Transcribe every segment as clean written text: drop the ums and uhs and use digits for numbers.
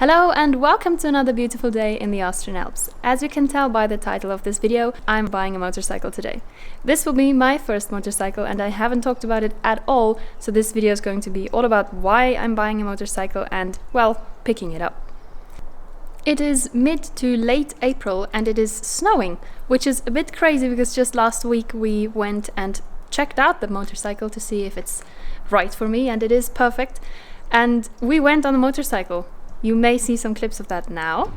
Hello and welcome to another beautiful day in the Austrian Alps. As you can tell by the title of this video, I'm buying a motorcycle today. This will be my first motorcycle and I haven't talked about it at all, so this video is going to be all about why I'm buying a motorcycle and, well, picking it up. It is mid to late April and it is snowing, which is a bit crazy because just last week we went and checked out the motorcycle to see if it's right for me, and it is perfect. And we went on a motorcycle. You may see some clips of that now.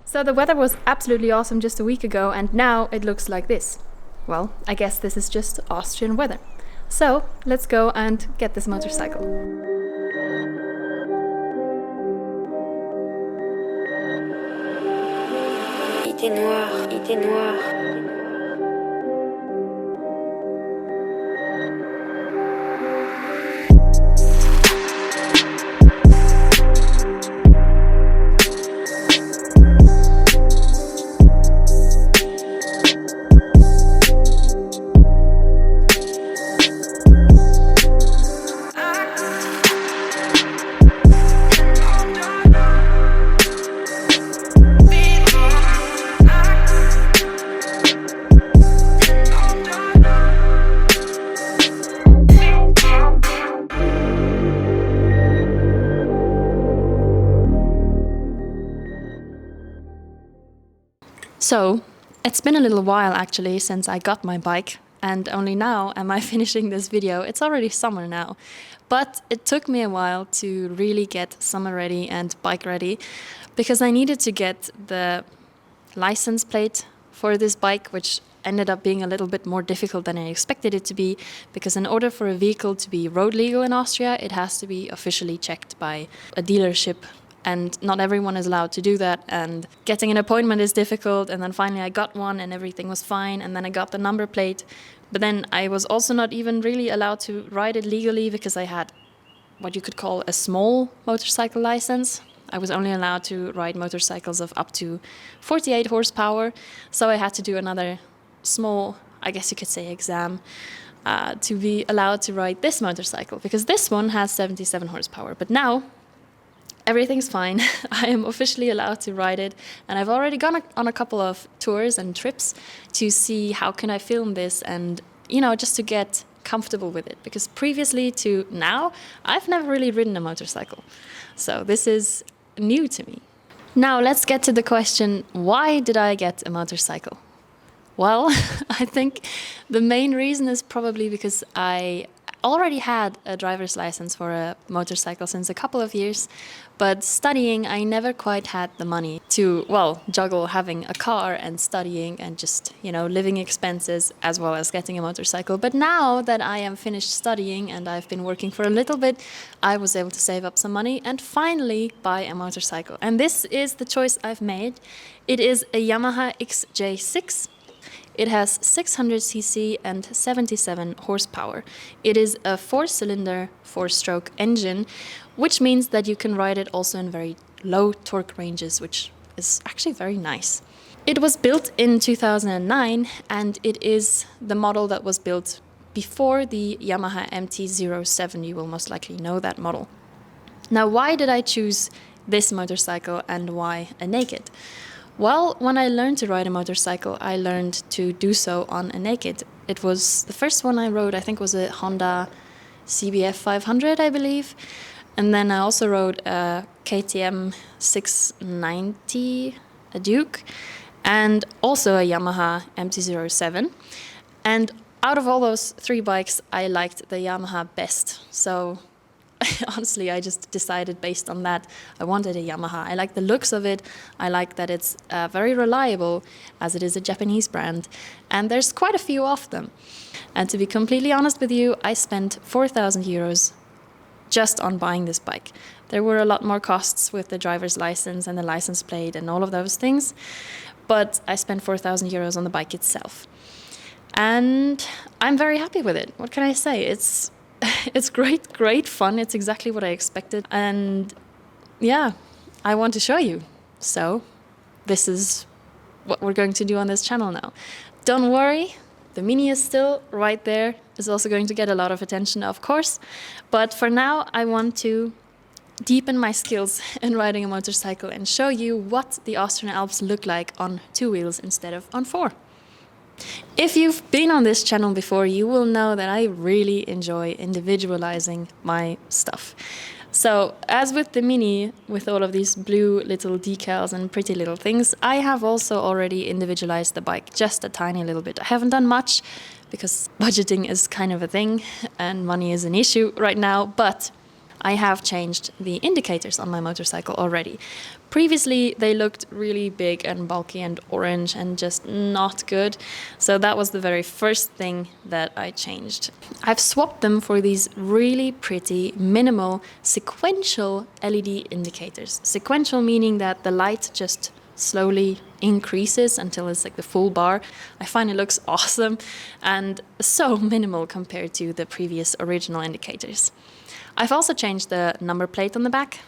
So the weather was absolutely awesome just a week ago, and now it looks like this. Well, I guess this is just Austrian weather. So let's go and get this motorcycle. Idée noire, idée noire. So, it's been a little while actually since I got my bike, and only now am I finishing this video. It's already summer now, but it took me a while to really get summer ready and bike ready because I needed to get the license plate for this bike, which ended up being a little bit more difficult than I expected it to be, because in order for a vehicle to be road legal in Austria, it has to be officially checked by a dealership. And not everyone is allowed to do that, and getting an appointment is difficult. And then finally I got one and everything was fine, and then I got the number plate. But then I was also not even really allowed to ride it legally because I had what you could call a small motorcycle license. I was only allowed to ride motorcycles of up to 48 horsepower, so I had to do another small, I guess you could say, exam to be allowed to ride this motorcycle, because this one has 77 horsepower. But now everything's fine. I am officially allowed to ride it, and I've already gone on a couple of tours and trips to see how can I film this and, just to get comfortable with it, because previously to now, I've never really ridden a motorcycle. So this is new to me. Now let's get to the question, why did I get a motorcycle? Well, I think the main reason is probably because I already had a driver's license for a motorcycle since a couple of years, but studying, I never quite had the money to, juggle having a car and studying and just, living expenses as well as getting a motorcycle. But now that I am finished studying and I've been working for a little bit, I was able to save up some money and finally buy a motorcycle. And this is the choice I've made. It is a Yamaha XJ6. It has 600cc and 77 horsepower. It is a 4-cylinder, 4-stroke engine, which means that you can ride it also in very low torque ranges, which is actually very nice. It was built in 2009, and it is the model that was built before the Yamaha MT-07. You will most likely know that model. Now, why did I choose this motorcycle and why a naked? Well, when I learned to ride a motorcycle, I learned to do so on a naked. It was the first one I rode, I think was a Honda CBF 500, I believe. And then I also rode a KTM 690, a Duke, and also a Yamaha MT-07. And out of all those three bikes, I liked the Yamaha best. So honestly, I just decided based on that I wanted a Yamaha. I like the looks of it. I like that it's very reliable, as it is a Japanese brand. And there's quite a few of them. And to be completely honest with you, I spent 4,000 euros just on buying this bike. There were a lot more costs with the driver's license and the license plate and all of those things. but I spent 4,000 euros on the bike itself. And I'm very happy with it. What can I say? It's great fun. It's exactly what I expected. And yeah, I want to show you. So this is what we're going to do on this channel now. Don't worry, the Mini is still right there. It's also going to get a lot of attention, of course. But for now, I want to deepen my skills in riding a motorcycle and show you what the Austrian Alps look like on 2 wheels instead of on 4. If you've been on this channel before, you will know that I really enjoy individualizing my stuff. So, as with the Mini, with all of these blue little decals and pretty little things, I have also already individualized the bike just a tiny little bit. I haven't done much because budgeting is kind of a thing and money is an issue right now, but I have changed the indicators on my motorcycle already. Previously, they looked really big and bulky and orange and just not good. So that was the very first thing that I changed. I've swapped them for these really pretty, minimal, sequential LED indicators. Sequential meaning that the light just slowly increases until it's like the full bar. I find it looks awesome and so minimal compared to the previous original indicators. I've also changed the number plate on the back,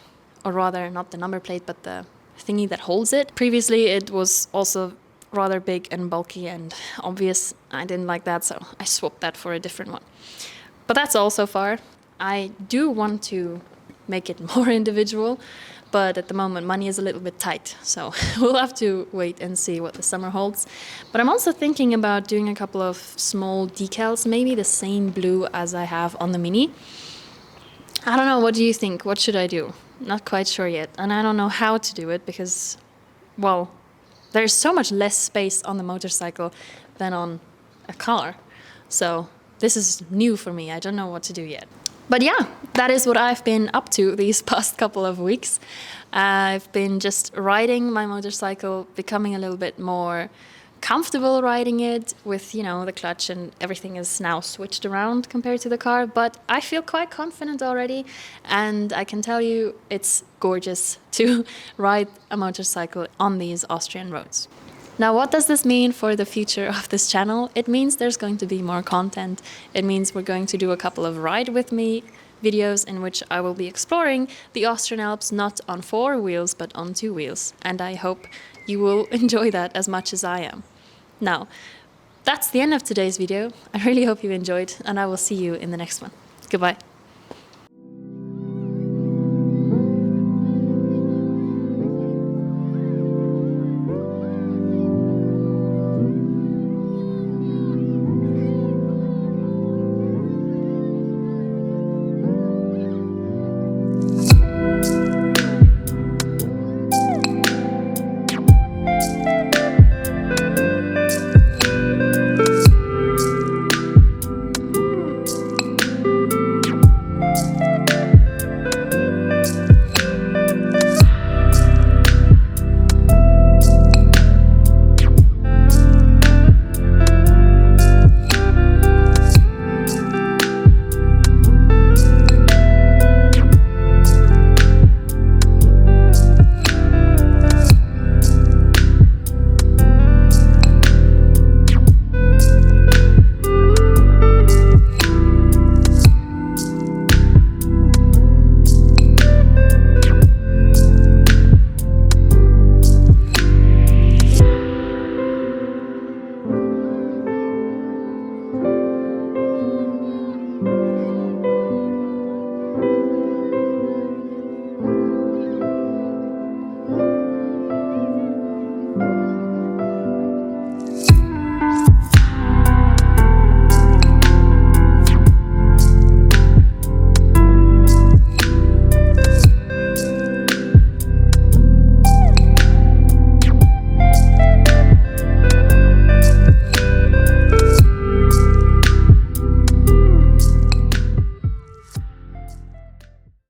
or rather not the number plate, but the thingy that holds it. Previously it was also rather big and bulky and obvious. I didn't like that, so I swapped that for a different one. But that's all so far. I do want to make it more individual, but at the moment money is a little bit tight, so we'll have to wait and see what the summer holds. But I'm also thinking about doing a couple of small decals, maybe the same blue as I have on the Mini. I don't know, what do you think? What should I do? Not quite sure yet. And I don't know how to do it because, well, there's so much less space on the motorcycle than on a car. So this is new for me. I don't know what to do yet. But yeah, that is what I've been up to these past couple of weeks. I've been just riding my motorcycle, becoming a little bit more comfortable riding it with, you know, the clutch and everything is now switched around compared to the car, but I feel quite confident already, and I can tell you it's gorgeous to ride a motorcycle on these Austrian roads. Now, what does this mean for the future of this channel? It means there's going to be more content. It means we're going to do a couple of ride with me videos in which I will be exploring the Austrian Alps not on 4 wheels but on 2 wheels, and I hope you will enjoy that as much as I am. Now, that's the end of today's video. I really hope you enjoyed, and I will see you in the next one. Goodbye.